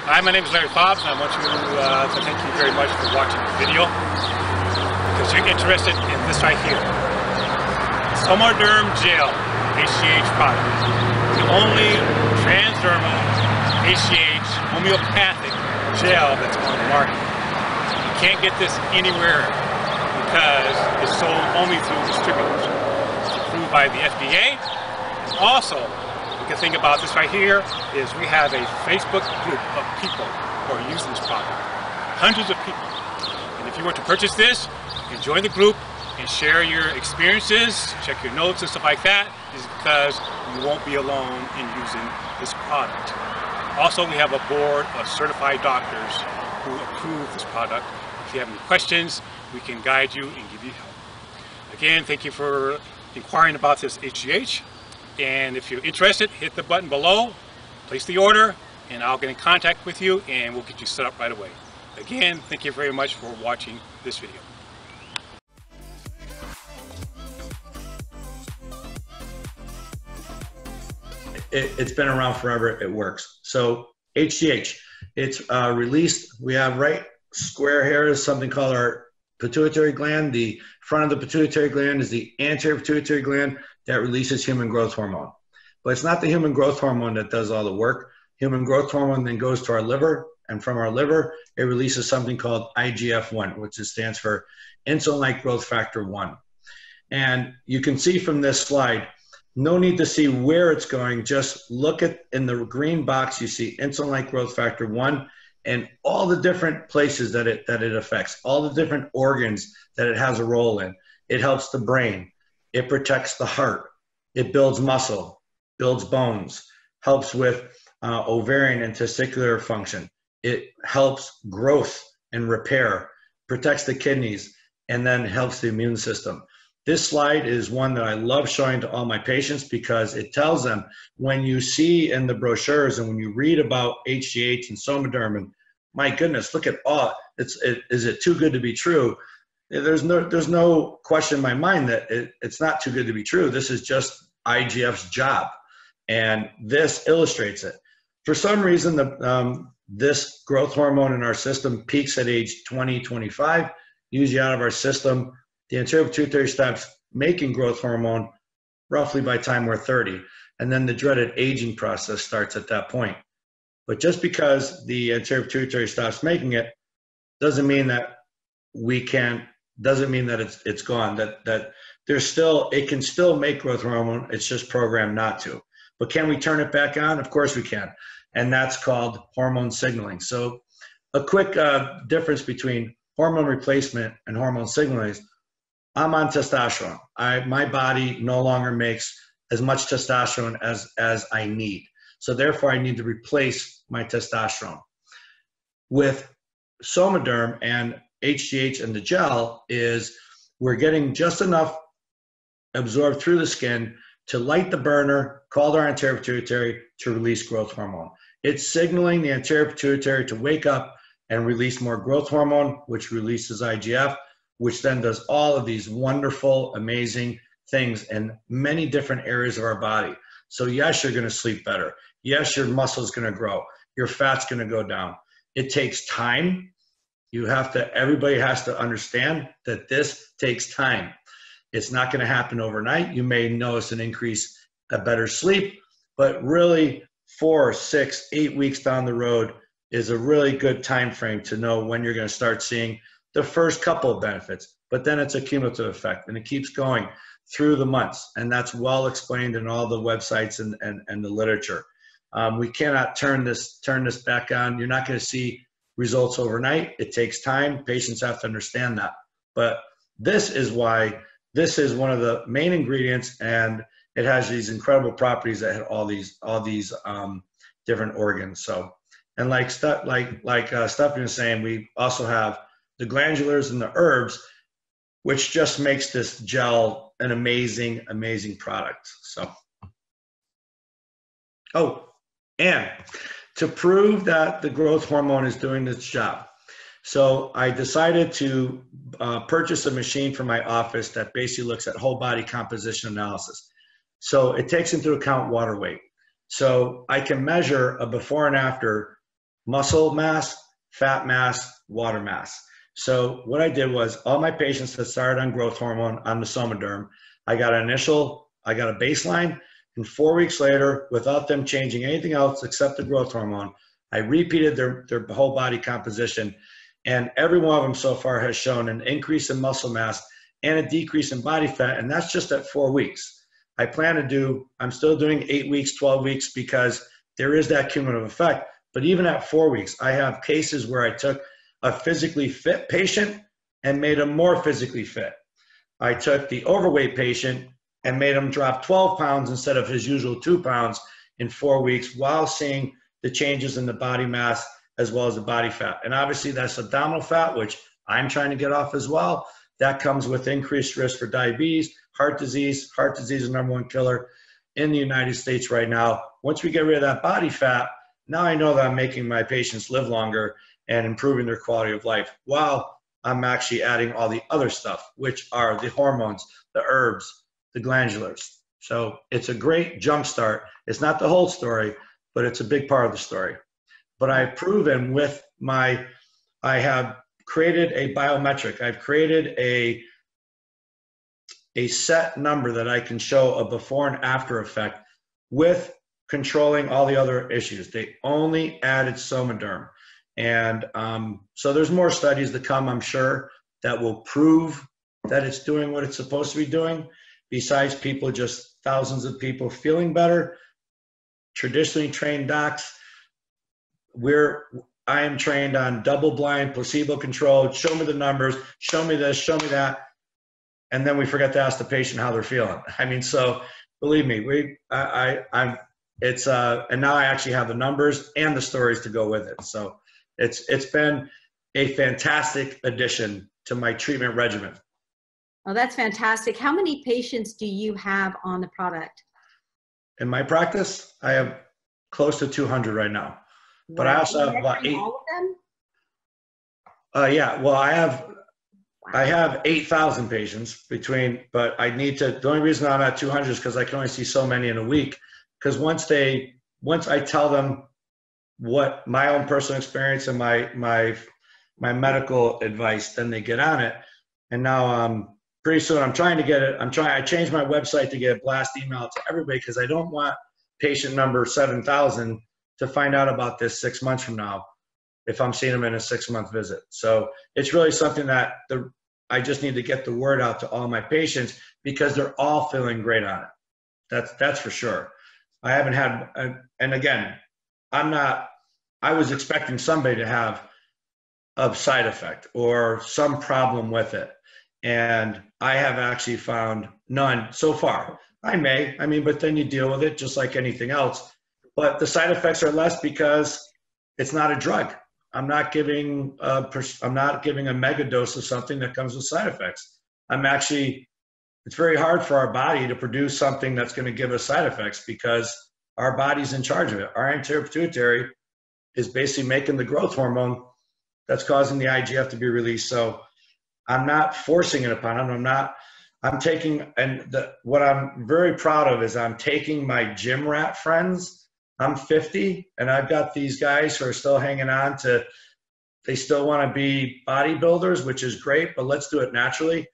Hi, my name is Larry Fobbs, and I want you to thank you very much for watching the video, because you're interested in this right here. Somaderm Gel HGH product. The only transdermal HGH homeopathic gel that's on the market. You can't get this anywhere because it's sold only through distributors. It's approved by the FDA. And also, the good thing about this right here is we have a Facebook group of people who are using this product. Hundreds of people. And if you were to purchase this, you can join the group and share your experiences, check your notes and stuff like that, is because you won't be alone in using this product. Also, we have a board of certified doctors who approve this product. If you have any questions, we can guide you and give you help. Again, thank you for inquiring about this HGH. And if you're interested, hit the button below, place the order, and I'll get in contact with you and we'll get you set up right away. Again, thank you very much for watching this video. It's been around forever. It works. So HGH, it's released. We have right square here is something called our pituitary gland. The front of the pituitary gland is the anterior pituitary gland that releases human growth hormone. But it's not the human growth hormone that does all the work. Human growth hormone then goes to our liver, and from our liver, it releases something called IGF-1, which stands for insulin-like growth factor 1. And you can see from this slide, no need to see where it's going. Just look at in the green box, you see insulin-like growth factor 1 and all the different places that it affects, all the different organs that it has a role in. It helps the brain. It protects the heart. It builds muscle, builds bones, helps with ovarian and testicular function. It helps growth and repair, protects the kidneys, and then helps the immune system. This slide is one that I love showing to all my patients because it tells them when you see in the brochures and when you read about HGH and Somaderm, and my goodness, look at all, is it too good to be true? There's no question in my mind that it's not too good to be true. This is just IGF's job, and this illustrates it. For some reason, this growth hormone in our system peaks at age 20, 25, usually out of our system. The anterior pituitary stops making growth hormone roughly by time we're 30, and then the dreaded aging process starts at that point. But just because the anterior pituitary stops making it doesn't mean that it's gone. That there's still, it can still make growth hormone. It's just programmed not to. But can we turn it back on? Of course we can, and that's called hormone signaling. So a quick difference between hormone replacement and hormone signaling is I'm on testosterone. My body no longer makes as much testosterone as I need. So therefore I need to replace my testosterone. With Somaderm and HGH and the gel is we're getting just enough absorbed through the skin to light the burner called our anterior pituitary to release growth hormone. It's signaling the anterior pituitary to wake up and release more growth hormone, which releases IGF, which then does all of these wonderful, amazing things in many different areas of our body. So yes, you're going to sleep better. Yes, your muscle's going to grow. Your fat's going to go down. It takes time. Everybody has to understand that this takes time. It's not going to happen overnight. You may notice an increase, a better sleep, but really 4, 6, 8 weeks down the road is a really good time frame to know when you're going to start seeing the first couple of benefits, but then it's a cumulative effect and it keeps going through the months. And that's well explained in all the websites and the literature. We cannot turn this back on. You're not going to see results overnight. It takes time. Patients have to understand that. But this is why this is one of the main ingredients, and it has these incredible properties that hit all these different organs. So, and like Stephanie was saying, we also have the glandulars and the herbs, which just makes this gel an amazing, amazing product. So, oh, and to prove that the growth hormone is doing its job, so I decided to purchase a machine for my office that basically looks at whole body composition analysis. So it takes into account water weight. So I can measure a before and after muscle mass, fat mass, water mass. So what I did was all my patients that started on growth hormone on the Somaderm, I got a baseline, and 4 weeks later, without them changing anything else except the growth hormone, I repeated their whole body composition, and every one of them so far has shown an increase in muscle mass and a decrease in body fat, and that's just at 4 weeks. I'm still doing 8 weeks, 12 weeks, because there is that cumulative effect. But even at 4 weeks, I have cases where I took a physically fit patient and made them more physically fit. I took the overweight patient and made him drop 12 pounds instead of his usual 2 pounds in 4 weeks, while seeing the changes in the body mass as well as the body fat. And obviously that's abdominal fat, which I'm trying to get off as well. That comes with increased risk for diabetes, heart disease. Heart disease is the #1 killer in the United States right now. Once we get rid of that body fat, now I know that I'm making my patients live longer and improving their quality of life, while I'm actually adding all the other stuff, which are the hormones, the herbs, the glandulars. So it's a great jump start. It's not the whole story, but it's a big part of the story. But I've proven I have created a biometric. I've created a set number that I can show a before and after effect with controlling all the other issues. They only added Somaderm. And so there's more studies to come, I'm sure, that will prove that it's doing what it's supposed to be doing, besides people, just thousands of people feeling better. Traditionally trained docs, I am trained on double-blind, placebo-controlled, show me the numbers, show me this, show me that, and then we forget to ask the patient how they're feeling. I mean, so believe me, and now I actually have the numbers and the stories to go with it. So it's been a fantastic addition to my treatment regimen. Oh, that's fantastic. How many patients do you have on the product? In my practice, I have close to 200 right now. Wow. But I also have about 8. All of them? Yeah, well, I have 8,000 patients but I need to, the only reason I'm at 200 is because I can only see so many in a week. Because once I tell them what my own personal experience and my medical advice, then they get on it. And now pretty soon I changed my website to get a blast email to everybody, because I don't want patient number 7,000 to find out about this 6 months from now if I'm seeing them in a 6-month visit. So it's really something that I just need to get the word out to all my patients, because they're all feeling great on it. That's for sure. I haven't had, and again, I was expecting somebody to have a side effect or some problem with it. And I have actually found none so far. But then you deal with it just like anything else. But the side effects are less because it's not a drug. I'm not giving a mega dose of something that comes with side effects. It's very hard for our body to produce something that's going to give us side effects, because our body's in charge of it. Our anterior pituitary is basically making the growth hormone that's causing the IGF to be released. So I'm not forcing it upon them. What I'm very proud of is I'm taking my gym rat friends. I'm 50, and I've got these guys who are still hanging on they still want to be bodybuilders, which is great, but let's do it naturally.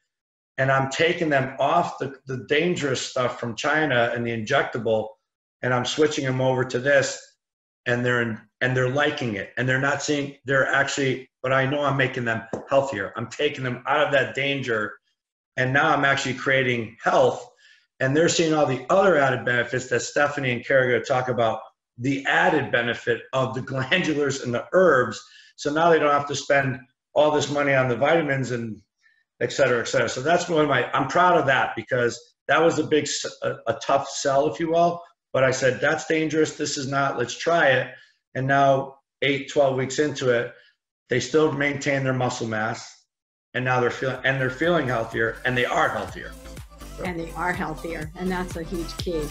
And I'm taking them off the dangerous stuff from China and the injectable, and I'm switching them over to this, and they're liking it. And but I know I'm making them healthier. I'm taking them out of that danger, and now I'm actually creating health, and they're seeing all the other added benefits that Stephanie and Carrie are going to talk about, the added benefit of the glandulars and the herbs. So now they don't have to spend all this money on the vitamins and et cetera, et cetera. So that's I'm proud of that, because that was a tough sell, if you will. But I said, that's dangerous. This is not, let's try it. And now 12 weeks into it, they still maintain their muscle mass, and now they're feeling healthier, and they are healthier. And they are healthier. And that's a huge key.